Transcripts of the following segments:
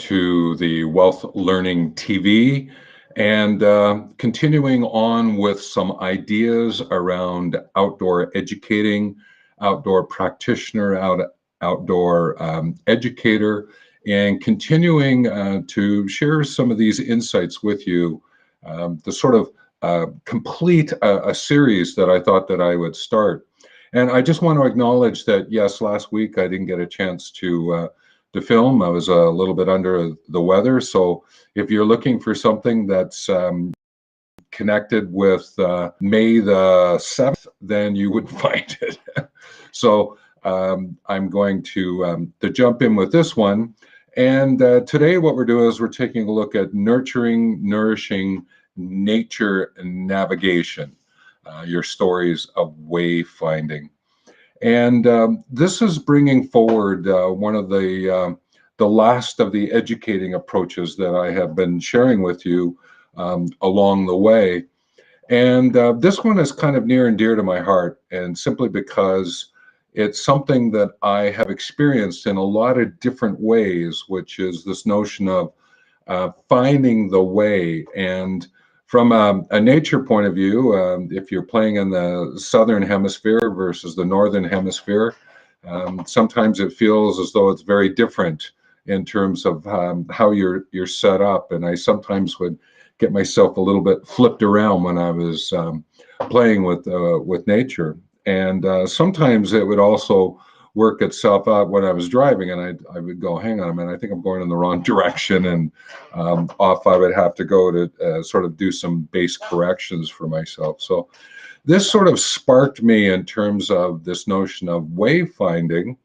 to the Wealth Learning TV and continuing on with some ideas around outdoor educating, outdoor practitioner, outdoor educator, and continuing to share some of these insights with you to sort of complete a series that I thought that I would start. And I just want to acknowledge that, yes, last week I didn't get a chance to film. I was a little bit under the weather. So if you're looking for something that's connected with May the 7th, then you would find it. So I'm going to jump in with this one. And today what we're doing is we're taking a look at nurturing, nourishing nature navigation, your stories of wayfinding. And this is bringing forward one of the last of the educating approaches that I have been sharing with you along the way. And this one is kind of near and dear to my heart, and simply because it's something that I have experienced in a lot of different ways, which is this notion of finding the way. And from a nature point of view, if you're playing in the southern hemisphere versus the northern hemisphere, sometimes it feels as though it's very different in terms of how you're set up. And I sometimes would get myself a little bit flipped around when I was playing with nature. And sometimes it would also work itself out when I was driving, and I would go, hang on a minute, I think I'm going in the wrong direction, and off I would have to go to sort of do some base corrections for myself. So this sort of sparked me in terms of this notion of wayfinding,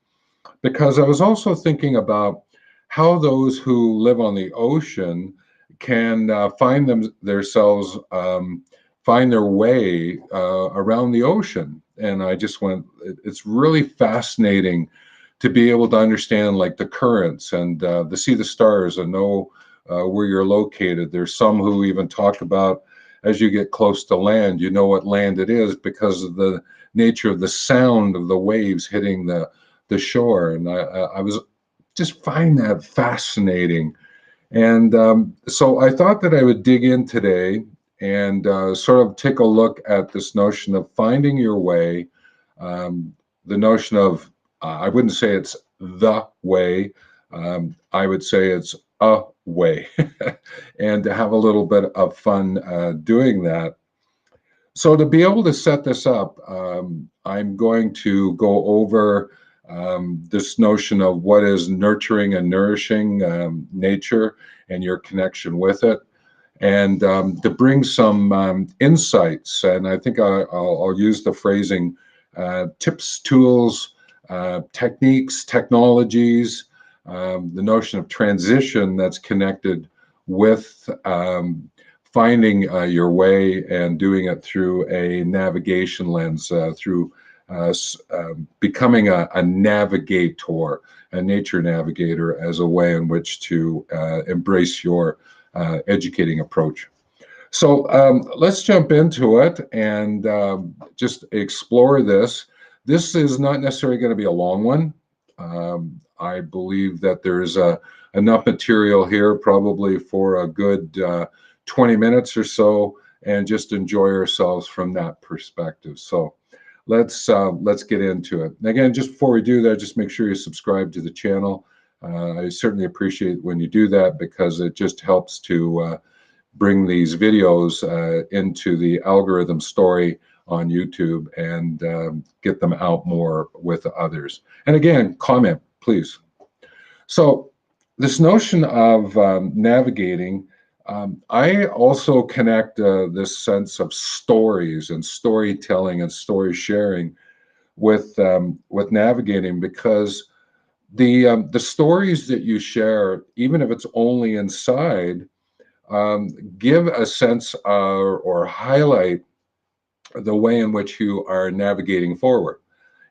because I was also thinking about how those who live on the ocean can find themselves, find their way around the ocean. And I just went, it's really fascinating to be able to understand like the currents and to see the stars and know where you're located. There's some who even talk about, as you get close to land, you know what land it is because of the nature of the sound of the waves hitting the shore. And I was just find that fascinating. And so I thought that I would dig in today and sort of take a look at this notion of finding your way, the notion of, I wouldn't say it's the way, I would say it's a way, and to have a little bit of fun doing that. So to be able to set this up, I'm going to go over this notion of what is nurturing and nourishing nature and your connection with it, and to bring some insights. And I think I'll use the phrasing tips, tools, techniques, technologies, the notion of transition that's connected with finding your way and doing it through a navigation lens, through becoming a navigator, a nature navigator, as a way in which to embrace your educating approach. So let's jump into it and just explore this. This is not necessarily going to be a long one. I believe that there's enough material here probably for a good 20 minutes or so, and just enjoy ourselves from that perspective. So let's get into it. And again, just before we do that, just make sure you subscribe to the channel. I certainly appreciate when you do that, because it just helps to bring these videos into the algorithm story on YouTube and get them out more with others. And again, comment, please. So this notion of navigating, I also connect this sense of stories and storytelling and story sharing with navigating, because the stories that you share, even if it's only inside, give a sense or highlight the way in which you are navigating forward,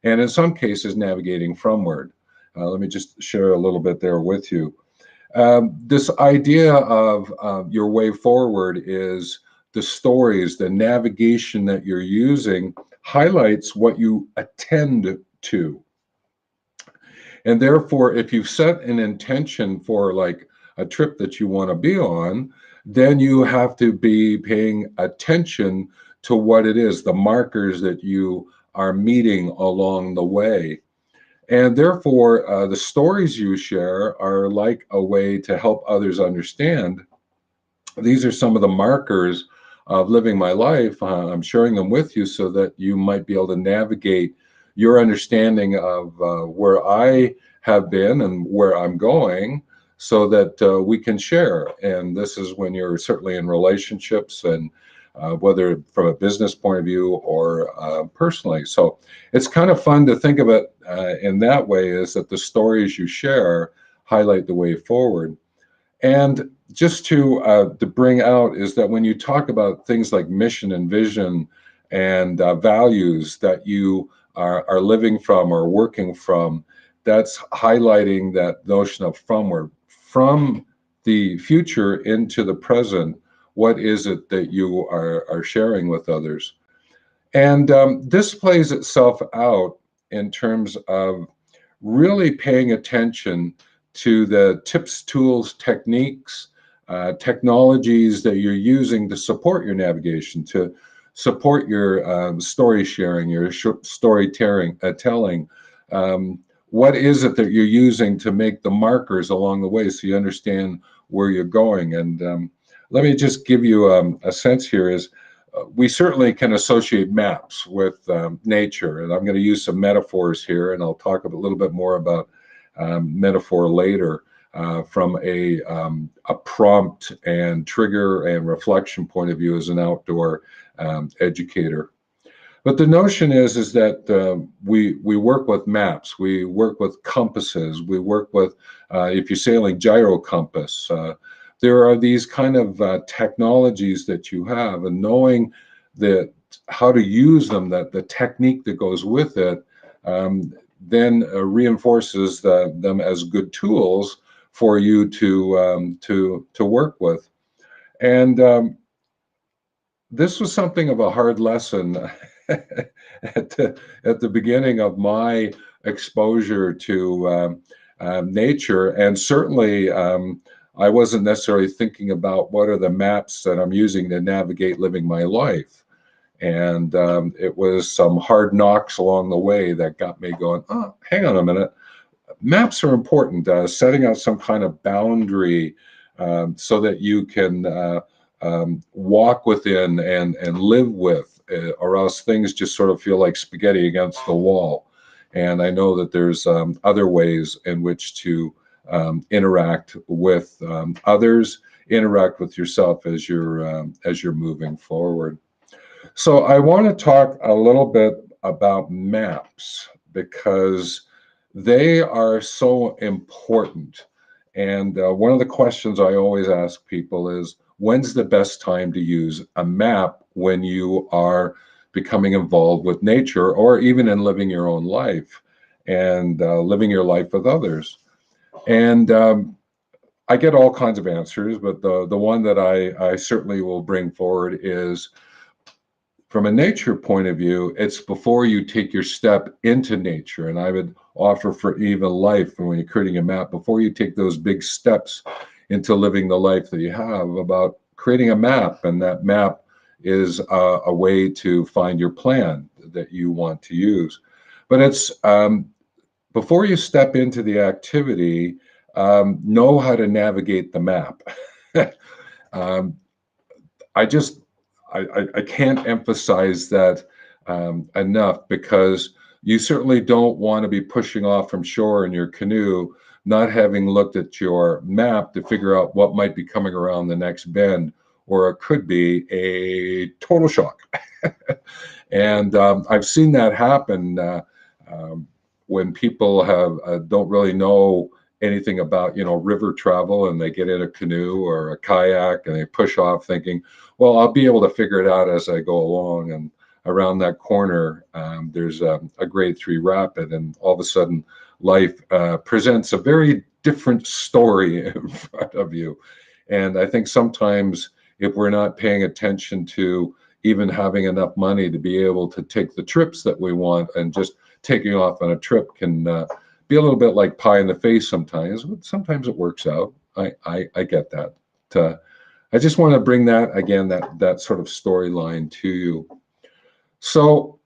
and in some cases navigating fromward. Let me just share a little bit there with you. This idea of your way forward is the stories, the navigation that you're using highlights what you attend to. And therefore, if you've set an intention for like a trip that you want to be on, then you have to be paying attention to what it is, the markers that you are meeting along the way. And therefore, the stories you share are like a way to help others understand. These are some of the markers of living my life. I'm sharing them with you so that you might be able to navigate your understanding of where I have been and where I'm going, so that we can share. And this is when you're certainly in relationships, and whether from a business point of view or personally. So it's kind of fun to think of it in that way, is that the stories you share highlight the way forward. And just to bring out is that when you talk about things like mission and vision and values that you are living from or working from, that's highlighting that notion of fromward, from the future into the present. What is it that you are sharing with others? And this plays itself out in terms of really paying attention to the tips, tools, techniques, technologies that you're using to support your navigation, to support your story sharing, your story telling. What is it that you're using to make the markers along the way so you understand where you're going? And let me just give you a sense here is we certainly can associate maps with nature. And I'm going to use some metaphors here, and I'll talk a little bit more about metaphor later from a prompt and trigger and reflection point of view as an outdoor educator. But the notion is that we work with maps, we work with compasses, we work with, if you're sailing, gyrocompass. There are these kind of technologies that you have, and knowing that how to use them, that the technique that goes with it, then reinforces them as good tools for you to work with. And this was something of a hard lesson at the beginning of my exposure to nature, and certainly I wasn't necessarily thinking about what are the maps that I'm using to navigate living my life. And it was some hard knocks along the way that got me going, oh, hang on a minute. Maps are important, setting out some kind of boundary so that you can walk within and live with, or else things just sort of feel like spaghetti against the wall. And I know that there's other ways in which to interact with others, interact with yourself as you're moving forward. So I want to talk a little bit about maps because they are so important. And one of the questions I always ask people is, when's the best time to use a map when you are becoming involved with nature, or even in living your own life and living your life with others? And I get all kinds of answers, but the one that I certainly will bring forward is, from a nature point of view, it's before you take your step into nature. And I would offer for even life, when you're creating a map, before you take those big steps into living the life that you have, about creating a map. And that map is a way to find your plan that you want to use. But it's before you step into the activity, know how to navigate the map. I can't emphasize that enough, because you certainly don't want to be pushing off from shore in your canoe, not having looked at your map to figure out what might be coming around the next bend, or it could be a total shock. And I've seen that happen when people don't really know anything about river travel, and they get in a canoe or a kayak and they push off thinking, well, I'll be able to figure it out as I go along. And around that corner, there's a grade 3 rapid, and all of a sudden life presents a very different story in front of you. And I think sometimes, if we're not paying attention to even having enough money to be able to take the trips that we want, and just taking off on a trip can be a little bit like pie in the face sometimes. But sometimes it works out. I get that. I just want to bring that again, that sort of storyline to you. So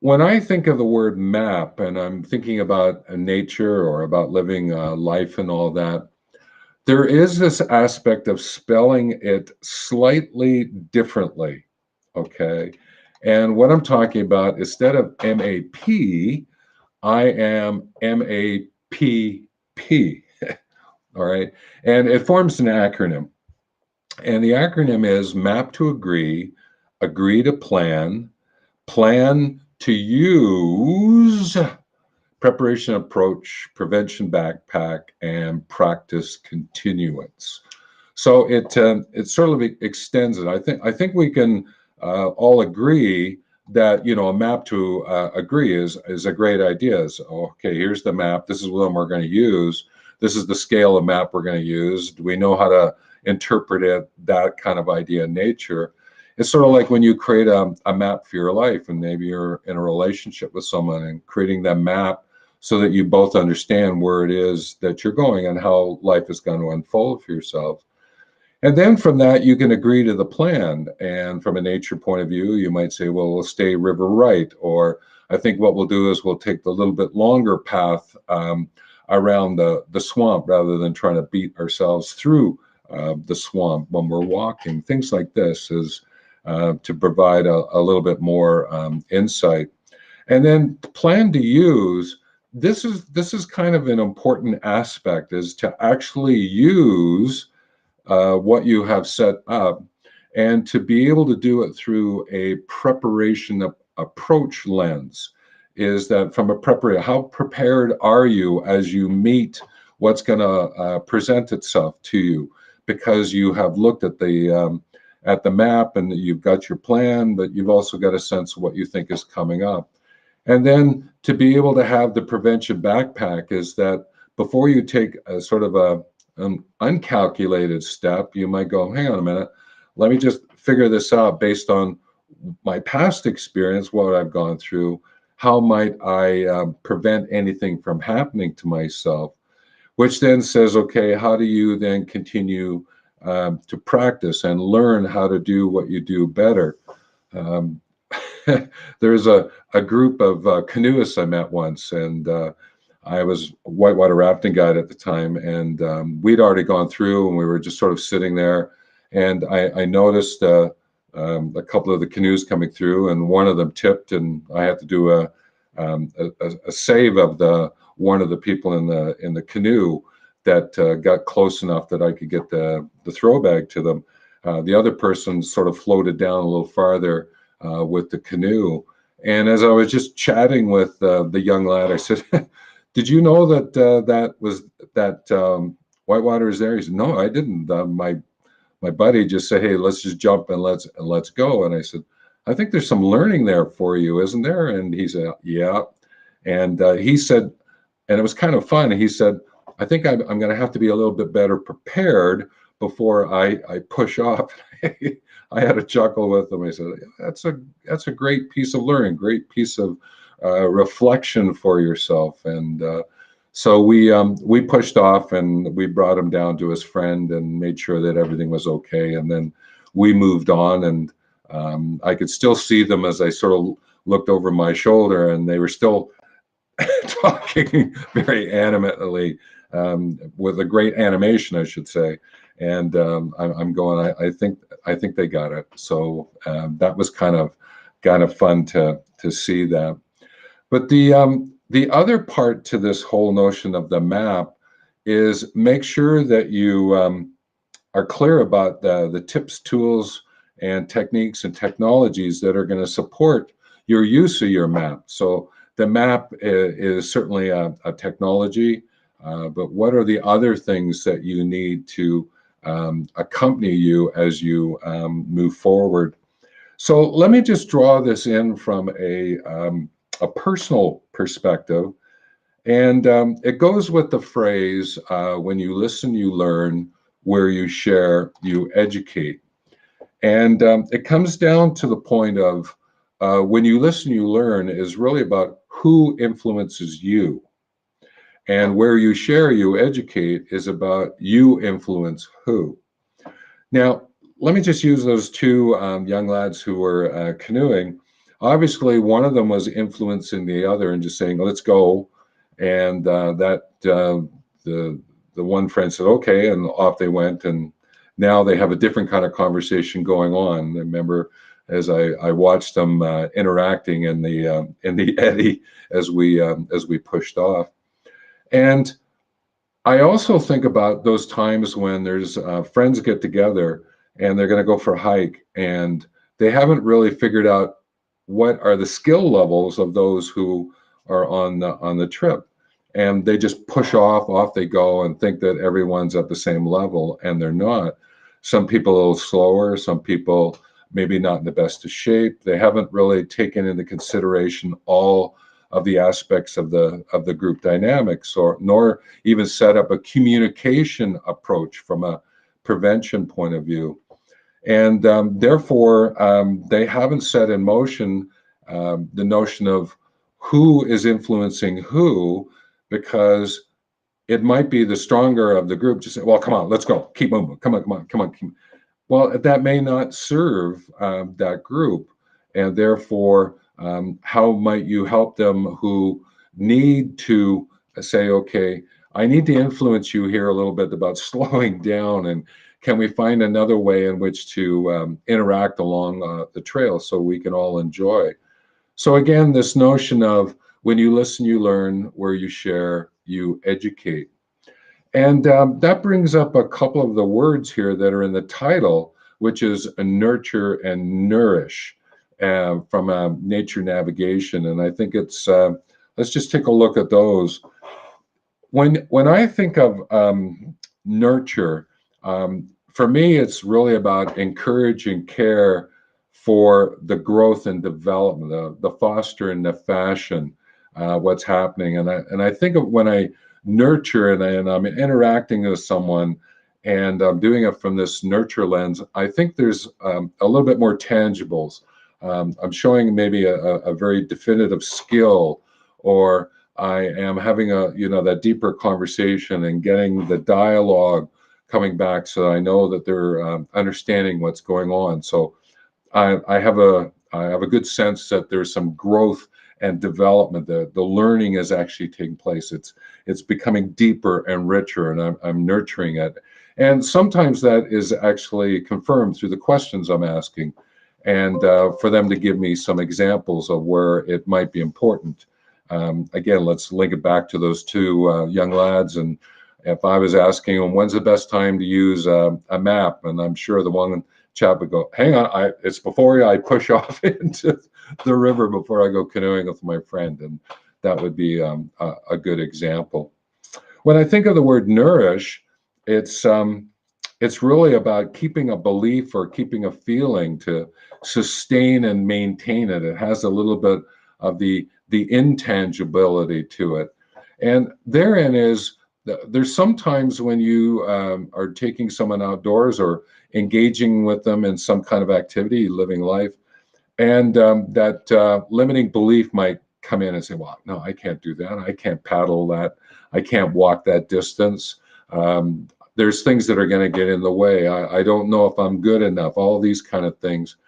when I think of the word map and I'm thinking about nature or about living life and all that, there is this aspect of spelling it slightly differently. Okay. And what I'm talking about, instead of MAP, I am MAPP. All right. And it forms an acronym. And the acronym is MAP to agree, agree to plan, plan to use, preparation approach, prevention backpack, and practice continuance. So it sort of extends it. I think we can all agree that a map to agree is a great idea. So, okay, here's the map. This is what we're going to use. This is the scale of map we're going to use. Do we know how to interpret it? That kind of idea in nature. It's sort of like when you create a map for your life, and maybe you're in a relationship with someone and creating that map so that you both understand where it is that you're going and how life is going to unfold for yourself. And then from that, you can agree to the plan. And from a nature point of view, you might say, well, we'll stay river right. Or I think what we'll do is we'll take the little bit longer path around the swamp rather than trying to beat ourselves through the swamp when we're walking. Things like this is to provide a little bit more insight. And then plan to use. This is kind of an important aspect, is to actually use what you have set up, and to be able to do it through a preparation approach lens. Is that from a preparation, how prepared are you as you meet what's going to present itself to you, because you have looked at the map and you've got your plan, but you've also got a sense of what you think is coming up. And then to be able to have the prevention backpack is that before you take a sort of an uncalculated step, you might go, hang on a minute, let me just figure this out based on my past experience, what I've gone through. How might I prevent anything from happening to myself? Which then says, okay, how do you then continue to practice and learn how to do what you do better? There's a group of canoeists I met once, and I was whitewater rafting guide at the time, and we'd already gone through, and we were just sort of sitting there, and I noticed a couple of the canoes coming through, and one of them tipped, and I had to do a save of one of the people in the canoe that got close enough that I could get the throw bag to them. The other person sort of floated down a little farther with the canoe. And as I was just chatting with the young lad, I said, "Did you know that whitewater is there?" He said, "No, I didn't. My buddy just said, 'Hey, let's just jump and let's go.'" And I said, "I think there's some learning there for you, isn't there?" And he said, "Yeah." And he said, and it was kind of fun. He said, "I think I'm going to have to be a little bit better prepared before I push off." I had a chuckle with him. I said, "That's a great piece of learning, great piece of reflection for yourself." And so we pushed off, and we brought him down to his friend and made sure that everything was okay. And then we moved on, and I could still see them as I sort of looked over my shoulder, and they were still talking very animately, with a great animation, I should say. And I'm going, I think they got it. So that was kind of fun to see that. But the other part to this whole notion of the map is make sure that you are clear about the tips, tools, and techniques and technologies that are going to support your use of your map. So the map is certainly a technology, but what are the other things that you need to accompany you as you move forward? So let me just draw this in from a personal perspective. And it goes with the phrase, when you listen, you learn, where you share, you educate. And it comes down to the point of when you listen, you learn is really about who influences you. And where you share, you educate is about you influence who. Now, let me just use those two young lads who were canoeing. Obviously, one of them was influencing the other and just saying, "Let's go," and the the one friend said, "Okay," and off they went. And now they have a different kind of conversation going on. I remember as I watched them interacting in the eddy as we pushed off. And I also think about those times when there's friends get together and they're going to go for a hike and they haven't really figured out what are the skill levels of those who are on the trip, and they just push off they go and think that everyone's at the same level, and they're not. Some people a little slower, some people maybe not in the best of shape. They haven't really taken into consideration all of the aspects of the group dynamics, or nor even set up a communication approach from a prevention point of view. And therefore, they haven't set in motion the notion of who is influencing who, because it might be the stronger of the group just say, well, come on, let's go, keep moving, come on, come on, come on. Keep. Well, that may not serve that group. And therefore, how might you help them who need to say, okay, I need to influence you here a little bit about slowing down, and can we find another way in which to interact along the trail so we can all enjoy? So again, this notion of when you listen, you learn, where you share, you educate. And that brings up a couple of the words here that are in the title, which is a nurture and nourish from nature navigation. And I think it's, let's just take a look at those. When I think of nurture, for me, it's really about encouraging care for the growth and development, the foster and the fashion, what's happening. And I think of when I nurture and I'm interacting with someone and I'm doing it from this nurture lens, I think there's a little bit more tangibles. I'm showing maybe a very definitive skill, or I am having that deeper conversation and getting the dialogue coming back so I know that they're understanding what's going on. So I have a good sense that there's some growth and development. The learning is actually taking place. It's becoming deeper and richer, and I'm nurturing it. And sometimes that is actually confirmed through the questions I'm asking, and for them to give me some examples of where it might be important. Again, let's link it back to those two young lads. And if I was asking them, when's the best time to use a MAPP? And I'm sure the one chap would go, hang on, it's before I push off into the river before I go canoeing with my friend. And that would be a good example. When I think of the word nourish, it's really about keeping a belief or keeping a feeling to sustain and maintain it. It has a little bit of the intangibility to it. And therein is, there's sometimes when you are taking someone outdoors or engaging with them in some kind of activity, living life, and that limiting belief might come in and say, well, no, I can't do that. I can't paddle that. I can't walk that distance. There's things that are going to get in the way. I don't know if I'm good enough, all these kind of things.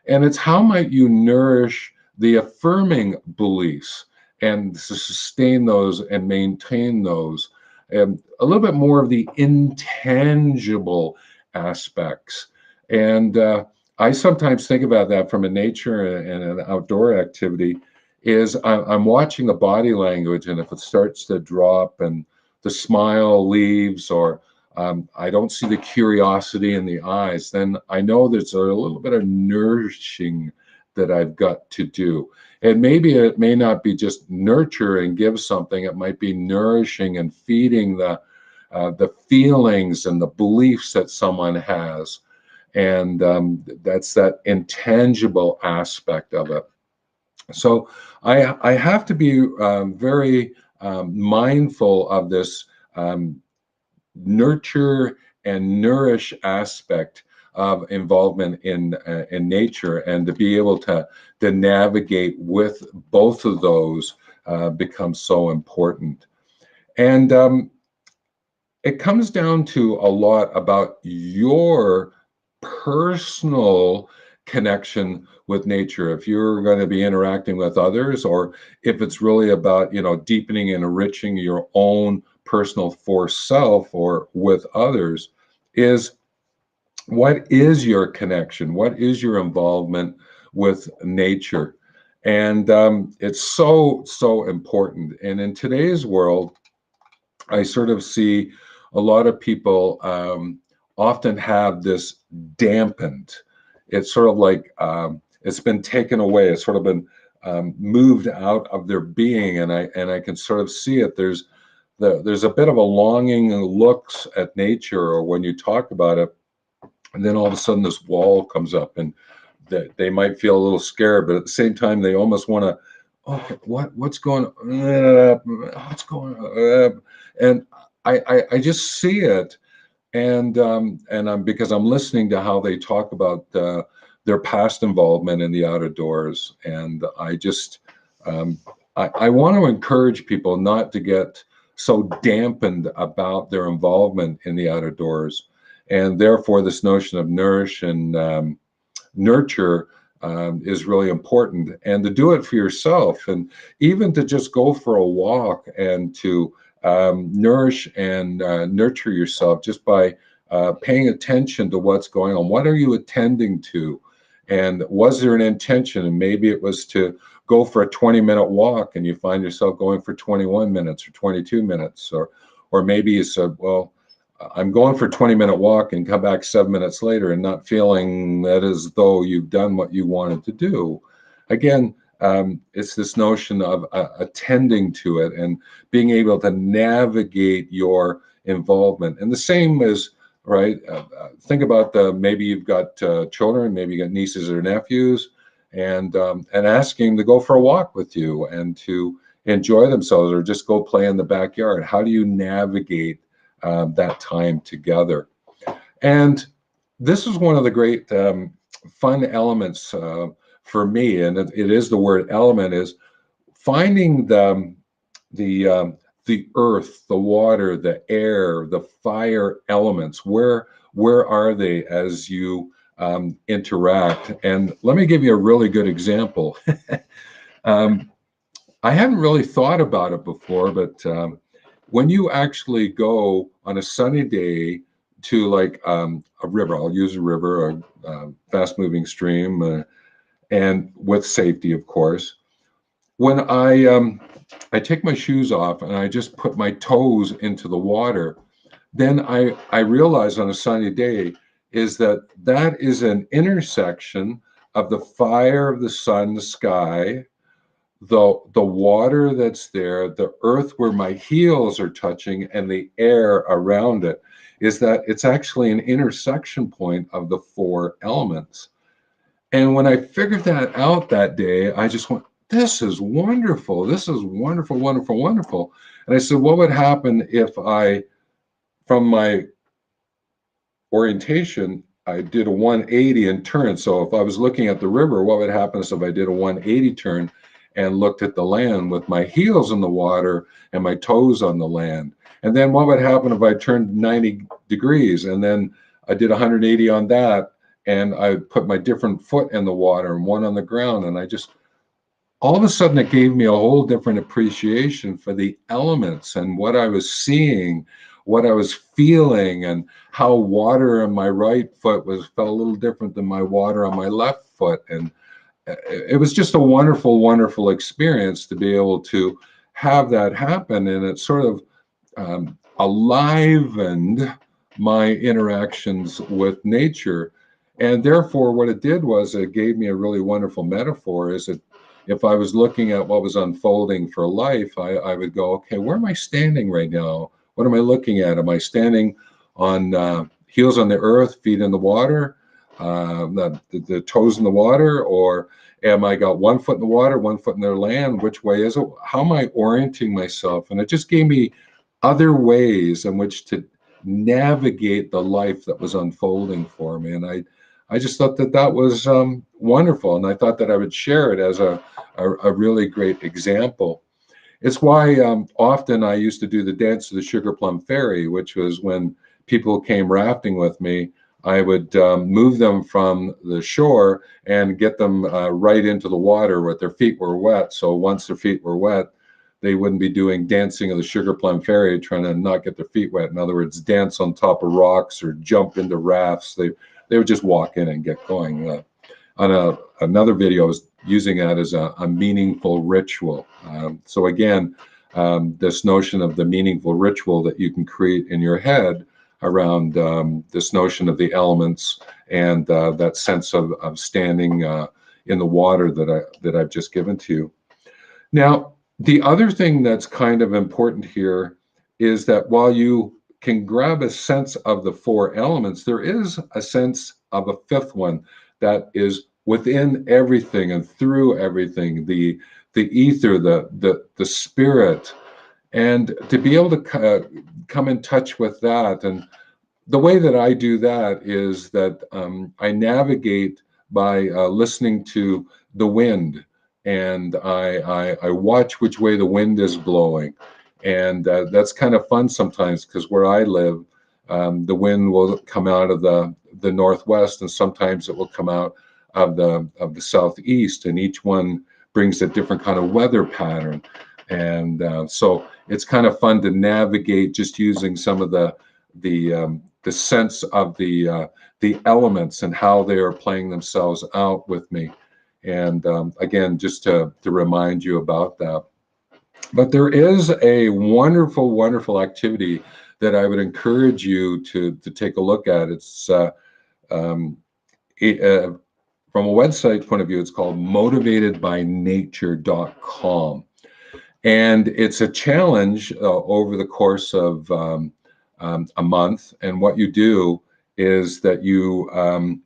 And it's how might you nourish the affirming beliefs and sustain those and maintain those. And a little bit more of the intangible aspects. And I sometimes think about that from a nature and an outdoor activity is I'm watching the body language, and if it starts to drop and the smile leaves, or I don't see the curiosity in the eyes, then I know there's a little bit of nourishing that I've got to do. And maybe it may not be just nurture and give something. It might be nourishing and feeding the feelings and the beliefs that someone has. And that's that intangible aspect of it. So I have to be very mindful of this nurture and nourish aspect of involvement in nature, and to be able to navigate with both of those becomes so important. And it comes down to a lot about your personal connection with nature. If you're going to be interacting with others, or if it's really about, deepening and enriching your own personal for self or with others, is what is your connection? What is your involvement with nature? And it's so important. And in today's world, I sort of see a lot of people often have this dampened. It's sort of like it's been taken away. It's sort of been moved out of their being, and I can sort of see it. There's a bit of a longing and looks at nature, or when you talk about it, and then all of a sudden this wall comes up, and they might feel a little scared, but at the same time they almost want to, oh, what's going on? What's going on? And I just see it, and I'm because I'm listening to how they talk about their past involvement in the outdoors, and I just I want to encourage people not to get so dampened about their involvement in the outdoors, and therefore this notion of nourish and nurture is really important, and to do it for yourself, and even to just go for a walk and to nourish and nurture yourself just by paying attention to what's going on. What are you attending to? And was there an intention? And maybe it was to go for a 20-minute walk and you find yourself going for 21 minutes or 22 minutes, or maybe you said, well, I'm going for a 20-minute walk and come back 7 minutes later and not feeling that as though you've done what you wanted to do. Again, it's this notion of attending to it and being able to navigate your involvement. And the same as, right, think about maybe you've got children, maybe you got nieces or nephews, and asking them to go for a walk with you and to enjoy themselves, or just go play in the backyard. How do you navigate that time together? And this is one of the great fun elements for me, and it is the word element, is finding the earth, the water, the air, the fire elements. Where are they as you interact? And let me give you a really good example. I hadn't really thought about it before, but when you actually go on a sunny day to like a river, I'll use a river, a fast-moving stream, and with safety, of course. When I take my shoes off and I just put my toes into the water, then I realize on a sunny day is that is an intersection of the fire of the sun, the sky, the water that's there, the earth where my heels are touching, and the air around it. Is that it's actually an intersection point of the four elements. And when I figured that out that day, I just went, this is wonderful. This is wonderful, wonderful, wonderful. And I said, what would happen if from my orientation, I did a 180 and turn? So if I was looking at the river, what would happen if I did a 180 turn and looked at the land with my heels in the water and my toes on the land? And then what would happen if I turned 90 degrees and then I did 180 on that, and I put my different foot in the water and one on the ground, and I just, all of a sudden it gave me a whole different appreciation for the elements and what I was seeing, what I was feeling, and how water on my right foot felt a little different than my water on my left foot. And it was just a wonderful, wonderful experience to be able to have that happen. And it sort of alivened my interactions with nature. And therefore, what it did was it gave me a really wonderful metaphor, is that if I was looking at what was unfolding for life, I would go, okay, where am I standing right now? What am I looking at? Am I standing on heels on the earth, feet in the water, the toes in the water? Or am I got one foot in the water, one foot in the land? Which way is it? How am I orienting myself? And it just gave me other ways in which to navigate the life that was unfolding for me. And I just thought that was wonderful. And I thought that I would share it as a really great example. it's why often I used to do the dance of the Sugar Plum Fairy, which was when people came rafting with me. I would move them from the shore and get them right into the water where their feet were wet. So once their feet were wet, they wouldn't be doing dancing of the Sugar Plum Fairy, trying to not get their feet wet. In other words, dance on top of rocks or jump into rafts. They would just walk in and get going. Another video is using that as a meaningful ritual. So again, this notion of the meaningful ritual that you can create in your head around this notion of the elements and that sense of standing in the water that I've just given to you. Now, the other thing that's kind of important here is that while you can grab a sense of the four elements, there is a sense of a fifth one that is within everything and through everything, the ether, the spirit, and to be able to come in touch with that. And the way that I do that is that I navigate by listening to the wind, and I watch which way the wind is blowing. And that's kind of fun sometimes, because where I live, the wind will come out of the northwest, and sometimes it will come out of the southeast, and each one brings a different kind of weather pattern. And so it's kind of fun to navigate just using some of the sense of the elements and how they are playing themselves out with me. And again, just to remind you about that. But there is a wonderful, wonderful activity that I would encourage you to take a look at. It's from a website point of view, it's called motivatedbynature.com. And it's a challenge over the course of a month. And what you do is that you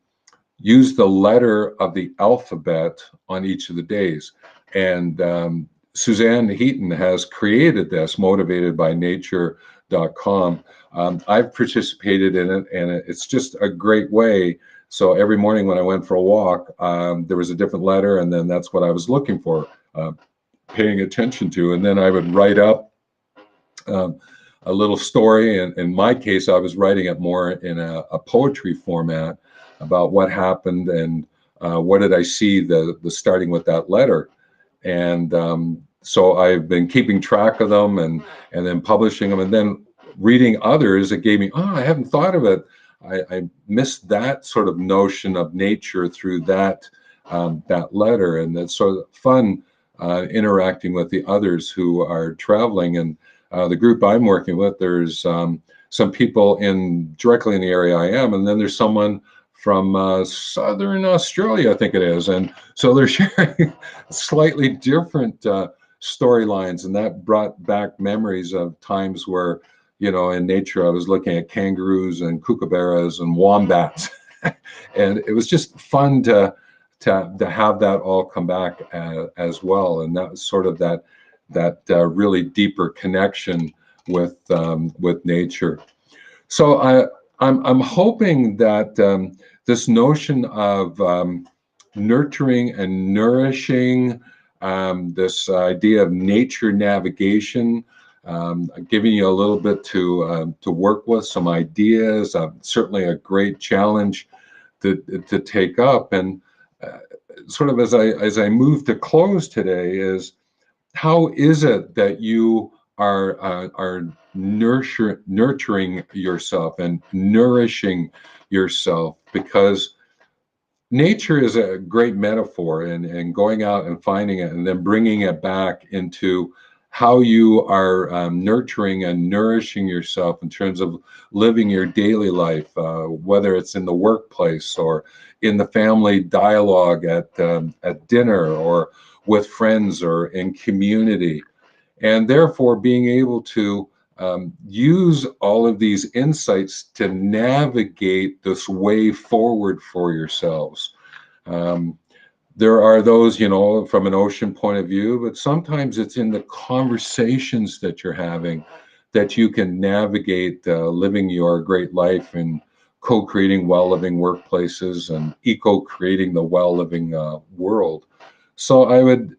use the letter of the alphabet on each of the days. And Suzanne Heaton has created this, motivatedbynature.com. I've participated in it, and it's just a great way. So every morning when I went for a walk, there was a different letter, and then that's what I was looking for, paying attention to. And then I would write up a little story. And in my case, I was writing it more in a poetry format about what happened and what did I see the starting with that letter. And so I've been keeping track of them and then publishing them, and then reading others. It gave me, I haven't thought of it. I missed that sort of notion of nature through that letter, and it's sort of fun interacting with the others who are traveling. And the group I'm working with, there's some people directly in the area I am, and then there's someone from Southern Australia, I think it is. And so they're sharing slightly different storylines, and that brought back memories of times where, in nature, I was looking at kangaroos and kookaburras and wombats. And it was just fun to have that all come back as well. And that was sort of that really deeper connection with nature. So I'm hoping that this notion of nurturing and nourishing, this idea of nature navigation, giving you a little bit to work with, some ideas, certainly a great challenge to take up. And sort of as I move to close today, is how is it that you are nurturing yourself and nourishing yourself? Because nature is a great metaphor, and going out and finding it and then bringing it back into how you are nurturing and nourishing yourself in terms of living your daily life, whether it's in the workplace or in the family dialogue at dinner or with friends or in community. And therefore being able to use all of these insights to navigate this way forward for yourselves. There are those, from an ocean point of view, but sometimes it's in the conversations that you're having that you can navigate living your great life and co-creating well-living workplaces and eco-creating the well-living world. So I would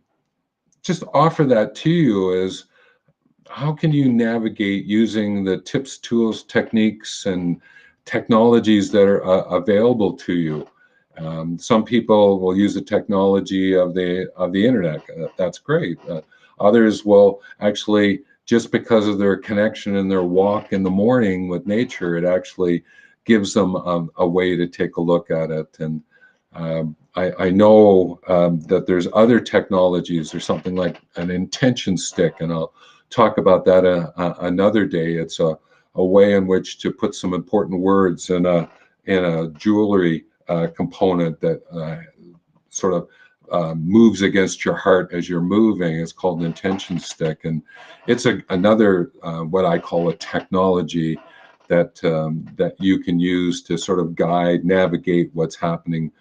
just offer that to you as how can you navigate using the tips, tools, techniques, and technologies that are available to you? Some people will use the technology of the internet. That's great. Others will actually, just because of their connection and their walk in the morning with nature, it actually gives them a way to take a look at it. And I know that there's other technologies. There's something like an intention stick, and I'll talk about that another day. It's a way in which to put some important words in a jewelry component that sort of moves against your heart as you're moving. It's called an intention stick, and it's another what I call a technology that you can use to sort of guide, navigate what's happening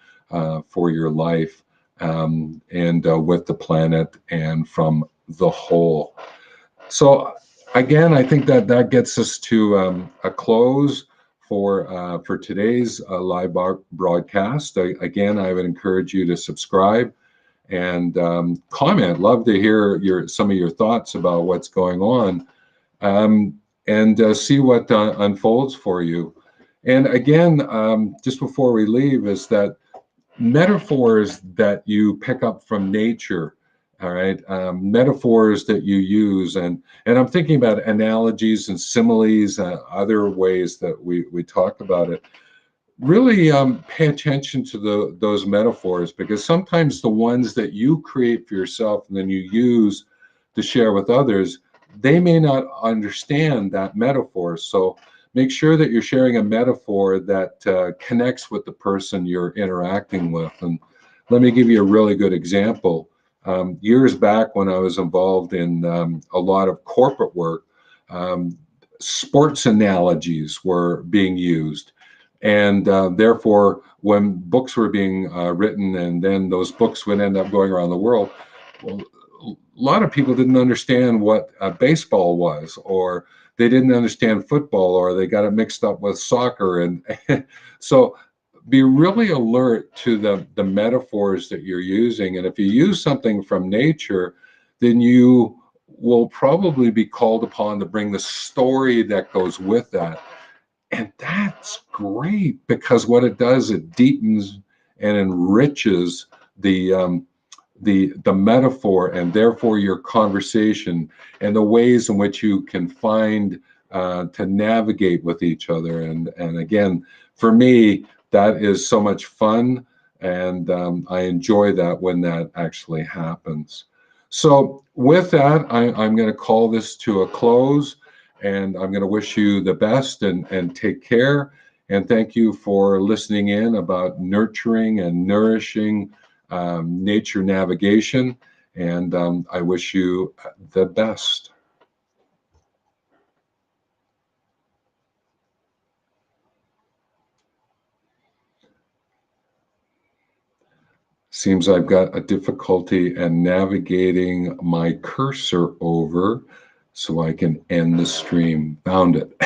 for your life and with the planet and from the whole. So again, I think that that gets us to a close for today's live broadcast. Again, I would encourage you to subscribe and comment. Love to hear some of your thoughts about what's going on, and see what unfolds for you. And again, just before we leave, is that metaphors that you pick up from nature, all right, metaphors that you use, and I'm thinking about analogies and similes, other ways that we talk about it. Really pay attention to those metaphors, because sometimes the ones that you create for yourself and then you use to share with others, they may not understand that metaphor. So make sure that you're sharing a metaphor that connects with the person you're interacting with. And let me give you a really good example. Years back, when I was involved in a lot of corporate work, sports analogies were being used. And therefore, when books were being written, and then those books would end up going around the world, well, a lot of people didn't understand what baseball was, or they didn't understand football, or they got it mixed up with soccer. And so be really alert to the metaphors that you're using. And if you use something from nature, then you will probably be called upon to bring the story that goes with that. And that's great, because what it does, it deepens and enriches the metaphor, and therefore your conversation, and the ways in which you can find to navigate with each other. And again, for me, that is so much fun, and I enjoy that when that actually happens. So with that, I'm going to call this to a close, and I'm going to wish you the best, and take care. And thank you for listening in about nurturing and nourishing nature navigation. And I wish you the best. Seems I've got a difficulty in navigating my cursor over so I can end the stream. Found it.